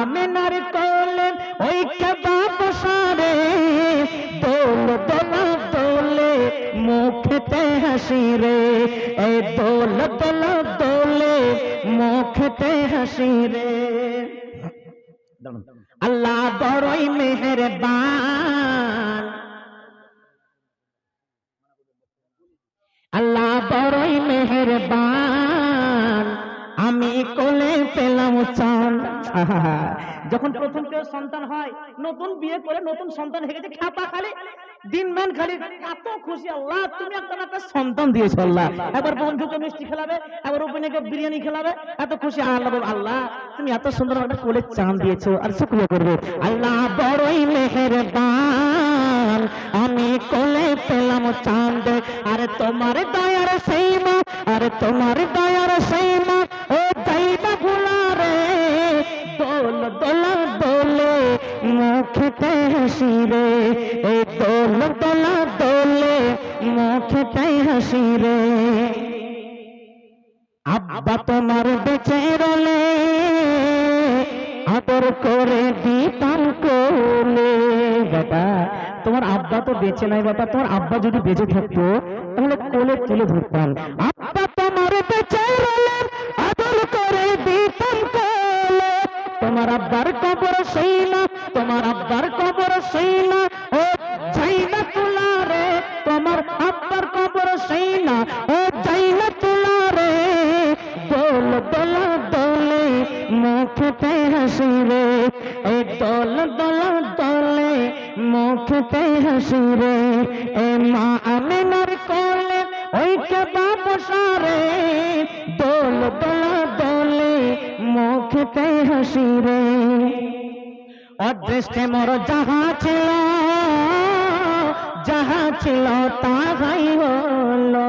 আমেনার কোলে ওই কেবাব সারে দোল দোলা দোলে মুখতে হাসি রে, এই দোল দোলা দোলে মুখতে হাসি রে। আল্লাহ বড়ই মেহেরবান, আল্লাহ বড়ই মেহেরবান, আমি কোলে পেলাম চান। যখন প্রথম কেউ সন্তান হয়, নতুন বিয়ে করে নতুন সন্তান হয়ে গেছে, খাপা খালি দিনমান খালি এত খুশি, আল্লাহ তুমি একটা সন্তান দিয়েছো আল্লাহ। একবার বন্ধুকে মিষ্টি খেলাবে, একবার ওপেনেকে বিরিয়ানি খেলাবে, এত খুশি। আল্লাহ আল্লাহ তুমি এত সুন্দর একটা কোলে চান দিয়েছো, আর শুকরিয়া করবে। আল্লাহ বড়ই মেহেরবান, আমি কোলে পেলাম চাঁদ। আরে তোমার দয়ার সেই মা, আরে তোমার দয়ার সেই মা, ও যাইবা ভুলা রে, দোল দোলা দোলে মুখতে হাসি রে, এই দোল দোলা দোলে মুখতে হাসি রে। আব্বা তোমার বেঁচে রলে আদর করে দিতাম কোলে। বাবা তোমার আব্বা তো বেঁচে নাই বাবা, তোমার আব্বা যদি বেঁচে থাকতো তাহলে কোলে তুলে ধরতাম। আব্বা তোমার বেঁচে রলে আদর করে দিতাম কোলে, তোমার আব্বার কবর সেই না, তোমার আব্বার কবর সেই না, ও যাই না তোলা রে, তোমার আব্বার কবর সেই না, ও যাই না তোলা রে, দোল দোলা দোলে মুখতে হাসি রে, এই দোল দোলা দোলে মুখতে হাসি রে। এ মা আমিনার কোলে ওই কেবাব সারে, দোল দোলা দোলে মুখতে হাসি রে। অদৃষ্টে মোর যাহা ছিল, যাহা ছিল তাহাই হলো।